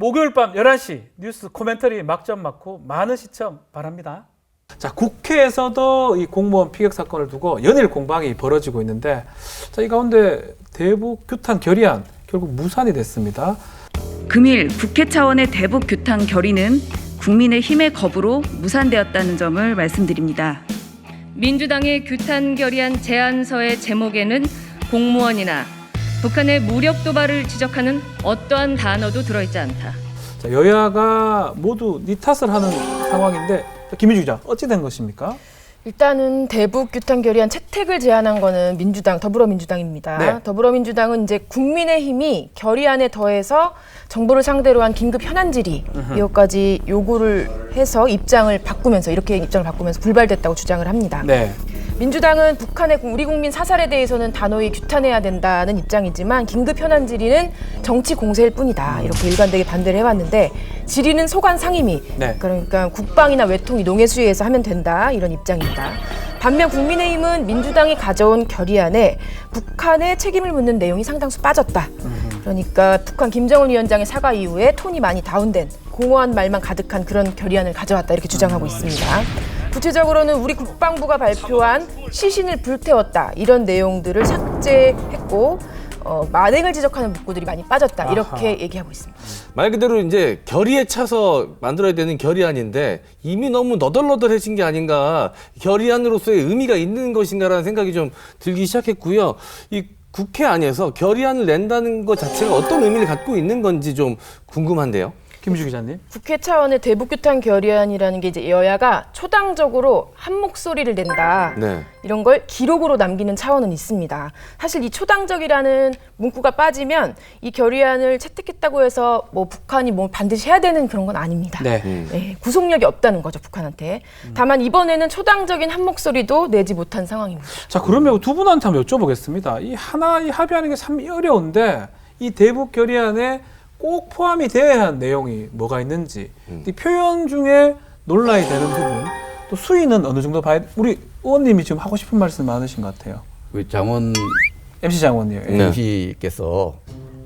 목요일 밤 11시 뉴스 코멘터리 막점 맞고 많은 시청 바랍니다. 자, 국회에서도 이 공무원 피격 사건을 두고 연일 공방이 벌어지고 있는데, 자, 이 가운데 대북 규탄 결의안 결국 무산이 됐습니다. 금일 국회 차원의 대북 규탄 결의는 국민의힘의 거부로 무산되었다는 점을 말씀드립니다. 민주당의 규탄 결의안 제안서의 제목에는 공무원이나 북한의 무력 도발을 지적하는 어떠한 단어도 들어있지 않다. 자, 여야가 모두 니 탓을 하는 상황인데, 김희주 기자, 어찌 된 것입니까? 일단은 대북 규탄 결의안 채택을 제안한 거는 더불어민주당입니다. 네. 더불어민주당은 이제 국민의힘이 결의안에 더해서 정부를 상대로 한 긴급 현안 질의 이것까지 요구를 해서 입장을 바꾸면서 불발됐다고 주장을 합니다. 네. 민주당은 북한의 우리 국민 사살에 대해서는 단호히 규탄해야 된다는 입장이지만 긴급 현안 질의는 정치 공세일 뿐이다. 이렇게 일관되게 반대를 해왔는데, 질의는 소관 상임위, 네. 그러니까 국방이나 외통이 농해수위에서 하면 된다, 이런 입장입니다. 반면 국민의힘은 민주당이 가져온 결의안에 북한의 책임을 묻는 내용이 상당수 빠졌다. 그러니까 북한 김정은 위원장의 사과 이후에 톤이 많이 다운된 공허한 말만 가득한 그런 결의안을 가져왔다, 이렇게 주장하고 있습니다. 구체적으로는 우리 국방부가 발표한 시신을 불태웠다, 이런 내용들을 삭제했고 만행을 지적하는 문구들이 많이 빠졌다, 이렇게 얘기하고 있습니다. 말 그대로 이제 결의에 차서 만들어야 되는 결의안인데 이미 너무 너덜너덜해진 게 아닌가, 결의안으로서의 의미가 있는 것인가라는 생각이 좀 들기 시작했고요. 이 국회 안에서 결의안을 낸다는 것 자체가 어떤 의미를 갖고 있는 건지 좀 궁금한데요. 김희주 기자님. 국회 차원의 대북 규탄 결의안이라는 게 이제 여야가 초당적으로 한 목소리를 낸다, 네. 이런 걸 기록으로 남기는 차원은 있습니다. 사실 이 초당적이라는 문구가 빠지면 이 결의안을 채택했다고 해서 뭐 북한이 뭐 반드시 해야 되는 그런 건 아닙니다. 네. 네, 구속력이 없다는 거죠, 북한한테. 다만 이번에는 초당적인 한 목소리도 내지 못한 상황입니다. 자, 그러면 두 분한테 한번 여쭤보겠습니다. 이 합의하는 게 참 어려운데, 이 대북 결의안에 꼭 포함이 되어야 할 내용이 뭐가 있는지, 이 표현 중에 논란이 되는 부분, 또 수위는 어느 정도 봐야, 우리 의원님이 지금 하고 싶은 말씀 많으신 것 같아요. 우리 장원 MC 장원이요. 예. MC께서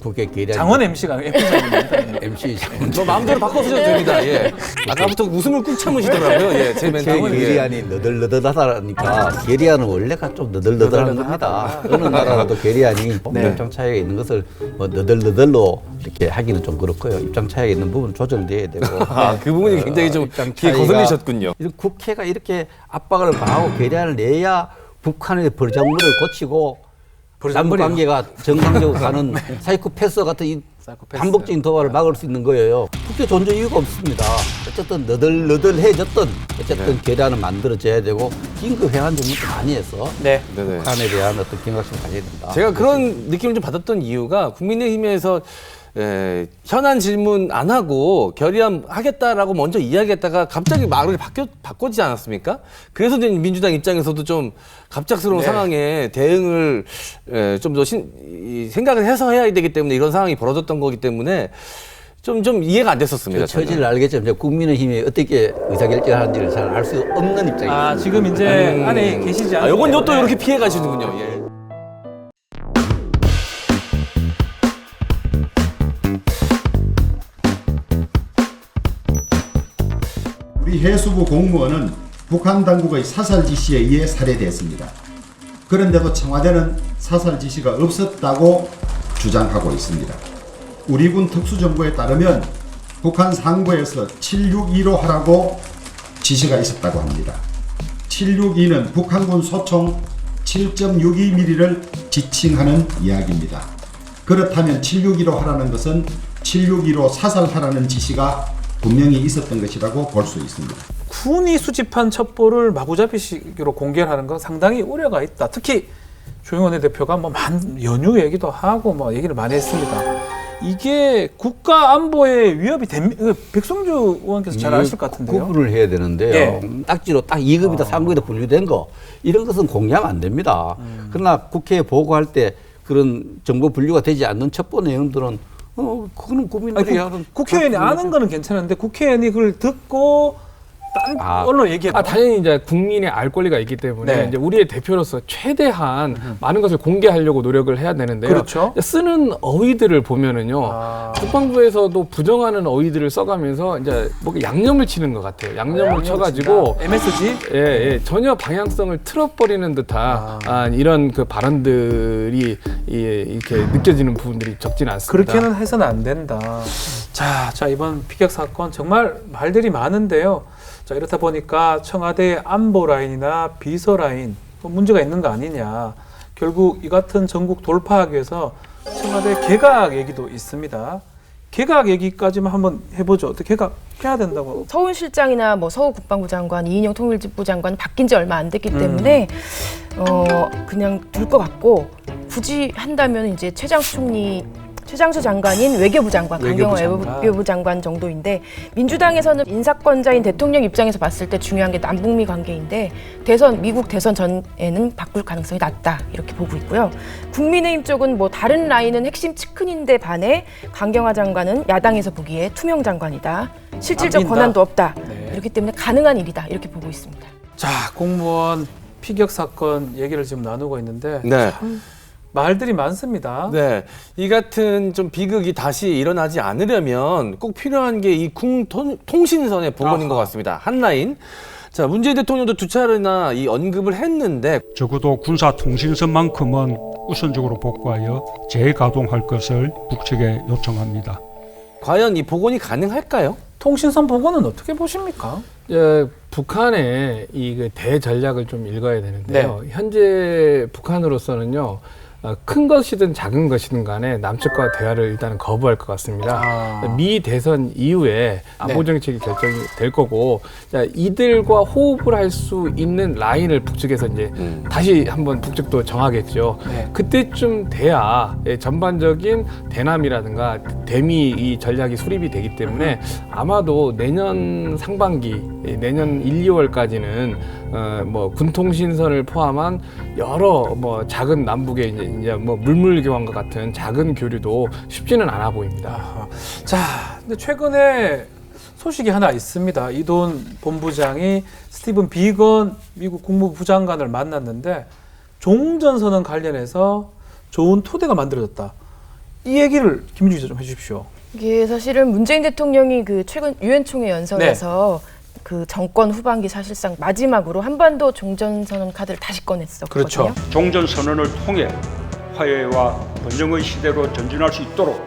국회 결의안 장원 MC가 MC 장원입니다. 예. MC 장원 뭐 마음대로 바꿔주셔도 됩니다. 예. 아까부터 웃음을 꾹 참으시더라고요. 예, 제 국회 멘트는. 결의안이 너덜너덜하다니까 결의안은 원래가 좀 너덜너덜한 겁니다. 어느 나라라도 결의안이 네. 입장 차이가 있는 것을 뭐 너덜너덜로 이렇게 하기는 좀 그렇고요. 입장 차이가 있는 부분은 조절돼야 되고. 아, 그 부분이 굉장히 좀 입장 귀에 차이가 거슬리셨군요. 이런 국회가 이렇게 압박을 가하고 결의안을 내야 북한의 버르장물을 고치고 남북 관계가 정상적으로 가는 사이코패스 같은 이 사이코패스. 반복적인 도발을 막을 수 있는 거예요. 국회 존재 이유가 없습니다. 어쨌든 너덜너덜해졌던 어쨌든 결의안을 만들어져야 되고 긴급 현안 정리도 많이 해서 네. 네네. 북한에 대한 어떤 경각심을 가져야 된다. 제가 그런 느낌을 좀 받았던 이유가 국민의힘에서 현안 질문 안 하고 결의안 하겠다라고 먼저 이야기했다가 갑자기 말을 바꾸지 않았습니까? 그래서 이제 민주당 입장에서도 좀 갑작스러운 네. 상황에 대응을 좀 더 생각을 해서 해야 되기 때문에 이런 상황이 벌어졌던 거기 때문에 좀 이해가 안 됐었습니다. 처지를 알겠지만 이제 국민의힘이 어떻게 의사결정을 하는지를 잘 알 수 없는 입장입니다. 아, 지금 이제 안에 계시지 않나요? 요건 또 이렇게 피해 가시는군요. 예. 우리 해수부 공무원은 북한 당국의 사살 지시에 의해 살해됐습니다. 그런데도 청와대는 사살 지시가 없었다고 주장하고 있습니다. 우리 군 특수정보에 따르면 북한 상부에서 762로 하라고 지시가 있었다고 합니다. 762는 북한군 소총 7.62mm를 지칭하는 이야기입니다. 그렇다면 762로 하라는 것은 762로 사살하라는 지시가 분명히 있었던 것이라고 볼 수 있습니다. 군이 수집한 첩보를 마구잡이식으로 공개하는 건 상당히 우려가 있다. 특히 조영원 대표가 뭐 연휴 얘기도 하고 뭐 얘기를 많이 했습니다. 이게 국가 안보에 위협이 됩니까? 백성주 의원께서 잘 아실 것 같은데요. 구분을 해야 되는데요. 예. 딱지로 딱 2급이다 3급이다 분류된 거 이런 것은 공개하면 안 됩니다. 그러나 국회에 보고할 때 그런 정보 분류가 되지 않는 첩보 내용들은 그거는 국민들이 하는 국회의원이 아는 거는 괜찮은데 국회의원이 그걸 듣고 딴 걸로 얘기해봐. 당연히 이제 국민의 알 권리가 있기 때문에 네. 이제 우리의 대표로서 최대한 많은 것을 공개하려고 노력을 해야 되는데요. 그렇죠. 쓰는 어휘들을 보면은요, 국방부에서도 부정하는 어휘들을 써가면서 이제 뭐 양념을 치는 것 같아요. 양념을 쳐가지고 MSG? 예, 전혀 방향성을 틀어버리는 듯한 이런 그 발언들이 이렇게 느껴지는 부분들이 적지는 않습니다. 그렇게는 해서는 안 된다. 자, 이번 피격 사건 정말 말들이 많은데요. 자, 이렇다 보니까 청와대 안보 라인이나 비서 라인 문제가 있는 거 아니냐. 결국 이 같은 전국 돌파하기 위해서 청와대 개각 얘기도 있습니다. 개각 얘기까지만 한번 해보죠. 어떻게 개각해야 된다고? 서훈 실장이나 뭐 서우 국방부 장관, 이인영 통일부 장관 바뀐 지 얼마 안 됐기 때문에 그냥 둘 것 같고, 굳이 한다면 이제 최장수 장관인 외교부 장관, 강경화 외교부 장관 정도인데, 민주당에서는 인사권자인 대통령 입장에서 봤을 때 중요한 게 남북미 관계인데 미국 대선 전에는 바꿀 가능성이 낮다 이렇게 보고 있고요. 국민의힘 쪽은 뭐 다른 라인은 핵심 측근인데 반해 강경화 장관은 야당에서 보기에 투명 장관이다, 실질적 권한도 없다, 이렇기 때문에 가능한 일이다 이렇게 보고 있습니다. 자, 공무원 피격 사건 얘기를 지금 나누고 있는데 네. 참 말들이 많습니다. 네, 이 같은 좀 비극이 다시 일어나지 않으려면 꼭 필요한 게 이 통신선의 복원인 것 같습니다. 한라인. 자, 문재인 대통령도 두 차례나 이 언급을 했는데 적어도 군사 통신선만큼은 우선적으로 복구하여 재가동할 것을 북측에 요청합니다. 과연 이 복원이 가능할까요? 통신선 복원은 어떻게 보십니까? 북한의 이 대전략을 좀 읽어야 되는데요. 현재 북한으로서는요, 큰 것이든 작은 것이든 간에 남측과 대화를 일단은 거부할 것 같습니다. 미 대선 이후에 안보 정책이 결정이 될 거고, 이들과 호흡을 할 수 있는 라인을 북측에서 이제 다시 한번 북측도 정하겠죠. 그때쯤 돼야 전반적인 대남이라든가 대미 이 전략이 수립이 되기 때문에 아마도 내년 상반기, 내년 1, 2월까지는 뭐 군통신선을 포함한 여러 뭐 작은 남북의 이제 뭐 물물교환과 같은 작은 교류도 쉽지는 않아 보입니다. 자, 근데 최근에 소식이 하나 있습니다. 이돈 본부장이 스티븐 비건 미국 국무부 부장관을 만났는데 종전선언 관련해서 좋은 토대가 만들어졌다. 이 얘기를 김민주 기자 좀 해주십시오. 이게 사실은 문재인 대통령이 그 최근 유엔 총회 연설에서 그 정권 후반기 사실상 마지막으로 한반도 종전선언 카드를 다시 꺼냈었거든요. 그렇죠. 종전선언을 통해 화해와 번영의 시대로 전진할 수 있도록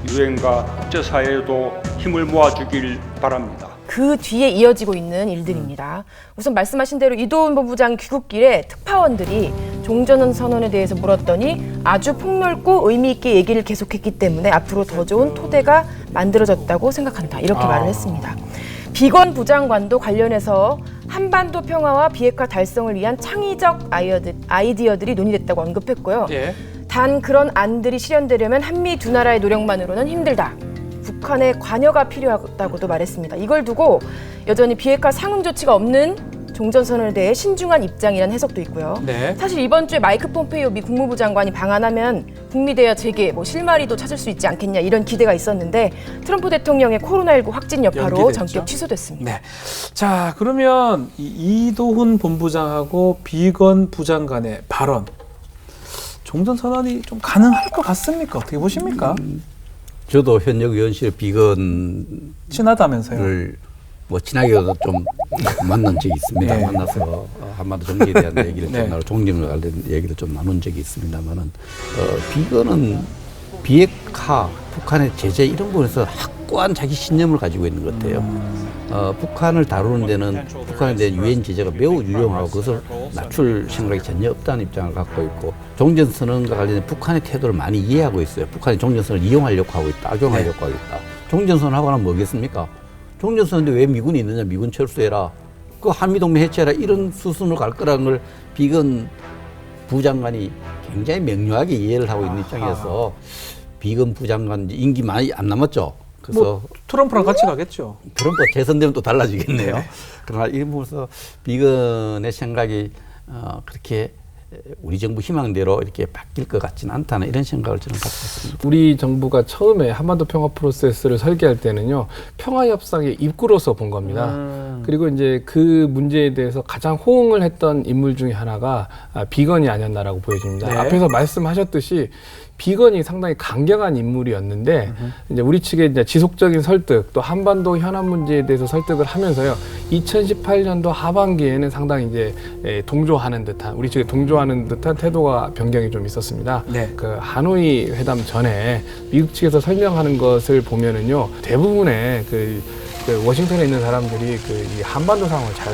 유엔과 국제사회에도 힘을 모아주길 바랍니다. 그 뒤에 이어지고 있는 일들입니다. 우선 말씀하신 대로 이도훈 본부장 귀국길에 특파원들이 종전선언에 대해서 물었더니 아주 폭넓고 의미 있게 얘기를 계속했기 때문에 앞으로 더 좋은 토대가 만들어졌다고 생각한다, 이렇게 말을 했습니다. 비건 부장관도 관련해서 한반도 평화와 비핵화 달성을 위한 창의적 아이디어들이 논의됐다고 언급했고요. 단 그런 안들이 실현되려면 한미 두 나라의 노력만으로는 힘들다. 북한의 관여가 필요하다고도 말했습니다. 이걸 두고 여전히 비핵화 상응 조치가 없는 종전선언에 대해 신중한 입장이라는 해석도 있고요. 사실 이번 주에 마이크 폼페이오 미 국무부 장관이 방한하면 북미 대화 재개, 뭐 실마리도 찾을 수 있지 않겠냐, 이런 기대가 있었는데 트럼프 대통령의 코로나19 확진 여파로 전격 취소됐습니다. 자, 그러면 이도훈 본부장하고 비건 부장 간의 발언, 종전선언이 좀 가능할 것 같습니까? 어떻게 보십니까? 저도 현역 의원실 비건을 친하다면서요? 뭐 친하게도 좀 만난 적이 있습니다. 만나서 한반도 정기에 대한 얘기를 좀 나누고 종전과 관련 얘기를 좀 나눈 적이 있습니다만은 비건은 비핵화, 북한의 제재 이런 부분에서 확고한 자기 신념을 가지고 있는 것 같아요. 북한을 다루는 데는 북한에 대한 유엔 제재가 매우 유용하고 그것을 낮출 생각이 전혀 없다는 입장을 갖고 있고, 종전선언과 관련된 북한의 태도를 많이 이해하고 있어요. 북한이 종전선언을 이용하려고 하고 있다, 악용하려고 하고 있다. 종전선언 하거나 뭐겠습니까? 종전선언인데 왜 미군이 있느냐, 미군 철수해라, 그 한미동맹 해체해라, 이런 수순으로 갈 거라는 걸 비건 부장관이 굉장히 명료하게 이해를 하고 있는 입장에서 비건 부장관 임기 많이 안 남았죠. 그래서 뭐 트럼프랑 같이 가겠죠. 트럼프 재선되면 또 달라지겠네요. 그러나 이 부분에서 비건의 생각이 그렇게 우리 정부 희망대로 이렇게 바뀔 것 같지는 않다는 이런 생각을 저는 갖고 있습니다. 우리 정부가 처음에 한반도 평화 프로세스를 설계할 때는요, 평화 협상의 입구로서 본 겁니다. 그리고 이제 그 문제에 대해서 가장 호응을 했던 인물 중에 하나가 비건이 아니었나라고 보여집니다. 네. 앞에서 말씀하셨듯이 비건이 상당히 강경한 인물이었는데 이제 우리 측의 이제 지속적인 설득 또 한반도 현안 문제에 대해서 설득을 하면서요. 2018년도 하반기에는 상당히 이제 동조하는 듯한 우리 측에 동조하는 듯한 태도가 변경이 좀 있었습니다. 네. 그 하노이 회담 전에 미국 측에서 설명하는 것을 보면은요. 대부분의 그 워싱턴에 있는 사람들이 이 한반도 상황을 잘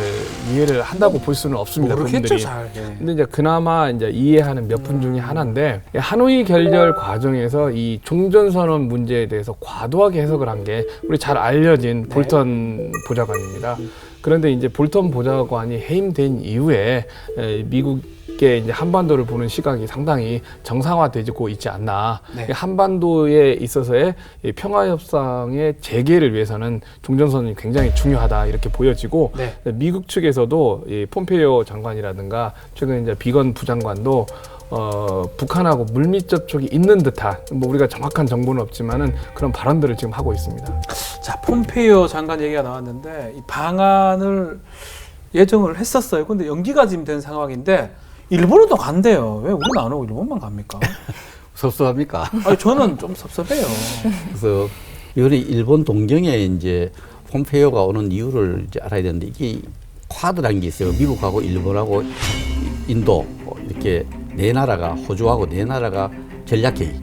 이해를 한다고 볼 수는 없습니다. 모르겠죠, 그분들이. 잘. 예. 근데 이제 그나마 이제 이해하는 몇 분 중에 하나인데 하노이 결렬 과정에서 이 종전선언 문제에 대해서 과도하게 해석을 한 게 우리 잘 알려진 볼턴 보좌관입니다. 그런데 이제 볼턴 보좌관이 해임된 이후에 미국의 이제 한반도를 보는 시각이 상당히 정상화되고 있지 않나. 네. 한반도에 있어서의 이 평화협상의 재개를 위해서는 종전선언이 굉장히 중요하다 이렇게 보여지고 네. 미국 측에서도 이 폼페이오 장관이라든가 최근 이제 비건 부장관도 북한하고 물밑 접촉이 있는 듯한 뭐 우리가 정확한 정보는 없지만은 그런 발언들을 지금 하고 있습니다. 자, 폼페이오 장관 얘기가 나왔는데 이 방안을 예정을 했었어요. 근데 연기가 지금 된 상황인데 일본은 간대요. 왜 우리는 안 오고 일본만 갑니까? 섭섭합니까? 아니, 저는 좀 섭섭해요. 그래서 이번에 일본 동경에 이제 폼페이오가 오는 이유를 이제 알아야 되는데 이게 쿼드라는 게 있어요. 미국하고 일본하고 인도 이렇게 네 나라가 호주하고 네 나라가 전략회의,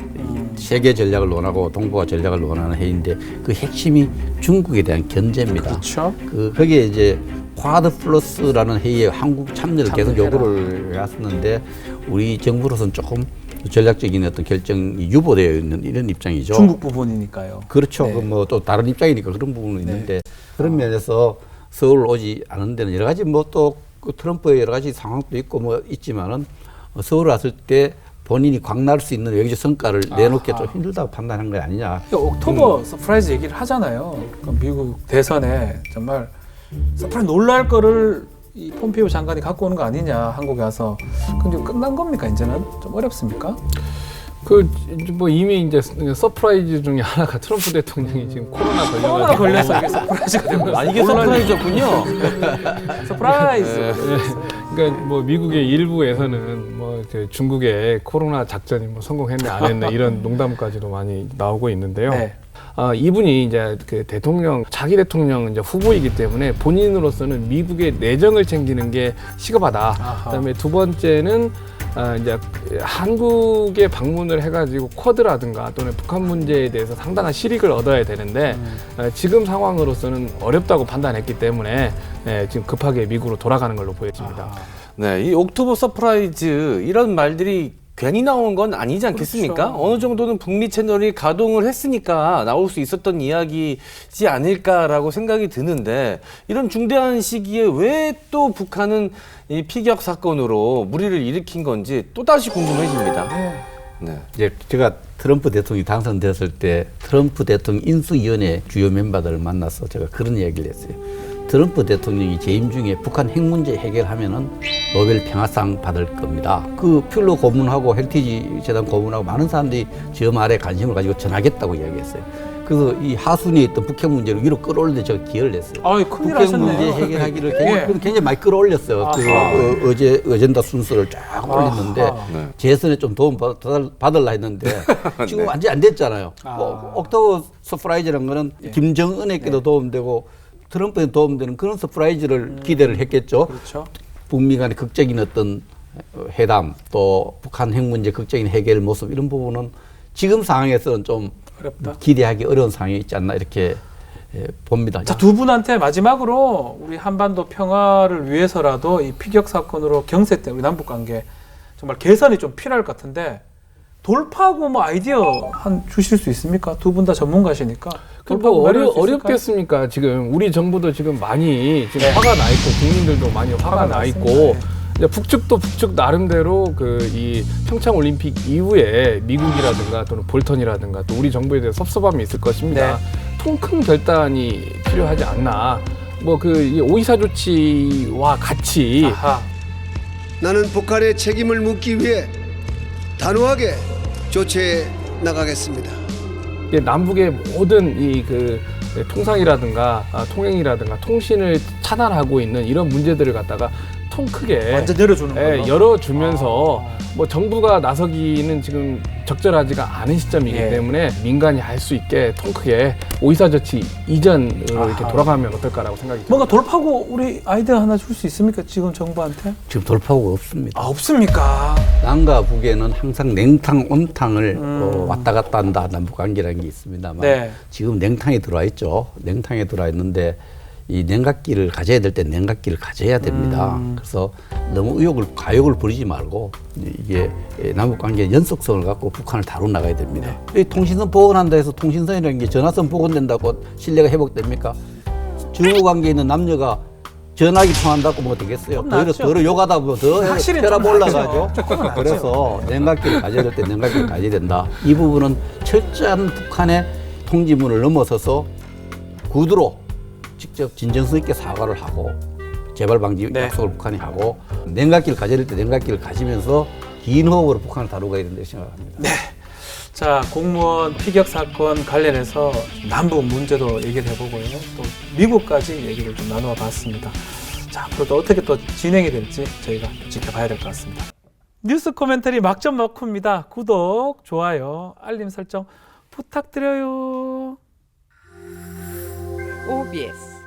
세계 전략을 논하고 동북아 전략을 논하는 회의인데 그 핵심이 중국에 대한 견제입니다. 그렇죠. 거기에 이제 쿼드 플러스라는 회의에 한국 참여를 계속 요구를 해왔었는데 우리 정부로서는 조금 전략적인 어떤 결정이 유보되어 있는 이런 입장이죠. 중국 부분이니까요. 그렇죠. 네. 뭐 또 다른 입장이니까 그런 부분은 있는데 그런 면에서 서울 오지 않은 데는 여러 가지 뭐 또 트럼프의 여러 가지 상황도 있고 뭐 있지만은 서울 왔을 때 본인이 광날 수 있는 외교적 성과를 내놓기 좀 힘들다고 판단한 거 아니냐. 옥토버 서프라이즈 얘기를 하잖아요. 그러니까 미국 대선에 정말 서프라이즈 놀랄 거를 이 폼페이오 장관이 갖고 오는 거 아니냐, 한국에 와서. 근데 끝난 겁니까? 이제는 좀 어렵습니까? 뭐 이미 이제 서프라이즈 중에 하나가 트럼프 대통령이 지금 코로나 걸려서 이게 서프라이즈가 된 거예요. 이게 서프라이즈였군요. 서프라이즈. 그러니까 뭐 미국의 일부에서는 뭐 중국의 코로나 작전이 뭐 성공했네 안 했네 이런 농담까지도 많이 나오고 있는데요. 네. 이분이 이제 그 대통령 차기 대통령 이제 후보이기 때문에 본인으로서는 미국의 내정을 챙기는 게 시급하다. 아하. 그다음에 두 번째는 이제 한국에 방문을 해가지고 쿼드라든가 또는 북한 문제에 대해서 상당한 실익을 얻어야 되는데 지금 상황으로서는 어렵다고 판단했기 때문에 지금 급하게 미국으로 돌아가는 걸로 보여집니다. 네, 이 옥토버 서프라이즈 이런 말들이 괜히 나온 건 아니지 않겠습니까? 그렇죠. 어느 정도는 북미 채널이 가동을 했으니까 나올 수 있었던 이야기지 않을까라고 생각이 드는데 이런 중대한 시기에 왜 또 북한은 이 피격 사건으로 무리를 일으킨 건지 또다시 궁금해집니다. 네. 이제 제가 트럼프 대통령이 당선됐을 때 트럼프 대통령 인수위원회 주요 멤버들을 만나서 제가 그런 이야기를 했어요. 트럼프 대통령이 재임 중에 북한 핵 문제 해결하면은 노벨 평화상 받을 겁니다. 그 퓰러 고문하고 헬티지 재단 고문하고 많은 사람들이 저 말에 관심을 가지고 전하겠다고 이야기했어요. 그래서 이 하순위에 있던 북핵 문제를 위로 끌어올리는데 제가 기여를 했어요. 아이, 큰일 북핵 하셨네요. 문제 해결하기를 예. 굉장히 많이 끌어올렸어요. 그 어젠다 순서를 쫙 올렸는데 네. 재선에 좀 도움 받으려 했는데 지금 완전히 안 됐잖아요. 옥토버 서프라이즈라는 거는 김정은에게도 도움되고 트럼프에 도움되는 그런 서프라이즈를 기대를 했겠죠. 그렇죠. 북미 간의 극적인 어떤 회담 또 북한 핵 문제 극적인 해결 모습 이런 부분은 지금 상황에서는 좀 어렵다. 기대하기 어려운 상황이 있지 않나 이렇게 봅니다. 자, 두 분한테 마지막으로 우리 한반도 평화를 위해서라도 이 피격 사건으로 경세 때 우리 남북 관계 정말 개선이 좀 필요할 것 같은데 돌파하고 뭐 아이디어 한 주실 수 있습니까? 두 분 다 전문가시니까. 뭐 어렵겠습니까? 지금 우리 정부도 지금 많이 지금 화가 나 있고 국민들도 많이 화가 나 있고 이제 북측도 북측 나름대로 그 이 평창 올림픽 이후에 미국이라든가 또는 볼턴이라든가 또 우리 정부에 대해 섭섭함이 있을 것입니다. 통 큰 결단이 필요하지 않나. 뭐 그 오이사 조치와 같이 아하. 나는 북한의 책임을 묻기 위해 단호하게 조치해 나가겠습니다. 남북의 모든 이 그 통상이라든가 통행이라든가 통신을 차단하고 있는 이런 문제들을 갖다가 통 크게 완전 열어주는 걸로. 열어주면서 뭐 정부가 나서기는 지금 적절하지가 않은 시점이기 예. 때문에 민간이 할 수 있게 통 크게 오이사저치 이전으로 이렇게 돌아가면 어떨까라고 생각이 듭니다. 뭔가 돌파구 우리 아이디어 하나 줄 수 있습니까? 지금 정부한테? 지금 돌파구가 없습니다. 아, 없습니까? 남과 북에는 항상 냉탕, 온탕을 왔다 갔다 한다, 남북관계라는 게 있습니다만 네. 지금 냉탕에 들어와 있죠. 냉탕에 들어와 있는데 이 냉각기를 가져야 될 때 냉각기를 가져야 됩니다. 그래서 너무 과욕을 부리지 말고 이게 남북관계 연속성을 갖고 북한을 다루 나가야 됩니다. 이 통신선 복원한다 해서 통신선이라는 게 전화선 복원된다고 신뢰가 회복됩니까? 주거관계에 있는 남녀가 전화기 통한다고 뭐 되겠어요? 더 욕하다 보면 더 혈압 올라가죠. 그래서 냉각기를 가져야 될 때 냉각기를 가져야 된다. 이 부분은 철저한 북한의 통지문을 넘어서서 구두로 직접 진정성 있게 사과를 하고 재발 방지 약속을 북한이 하고 냉각기를 가져야 될 때 냉각기를 가지면서 긴 호흡으로 북한을 다루어야 된다고 생각합니다. 네. 자, 공무원 피격 사건 관련해서 남북 문제도 얘기를 해보고요. 또 미국까지 얘기를 좀 나누어 봤습니다. 자, 앞으로도 어떻게 또 진행이 될지 저희가 지켜봐야 될 것 같습니다. 뉴스 코멘터리 막점 막후입니다. 구독, 좋아요, 알림 설정 부탁드려요. OBS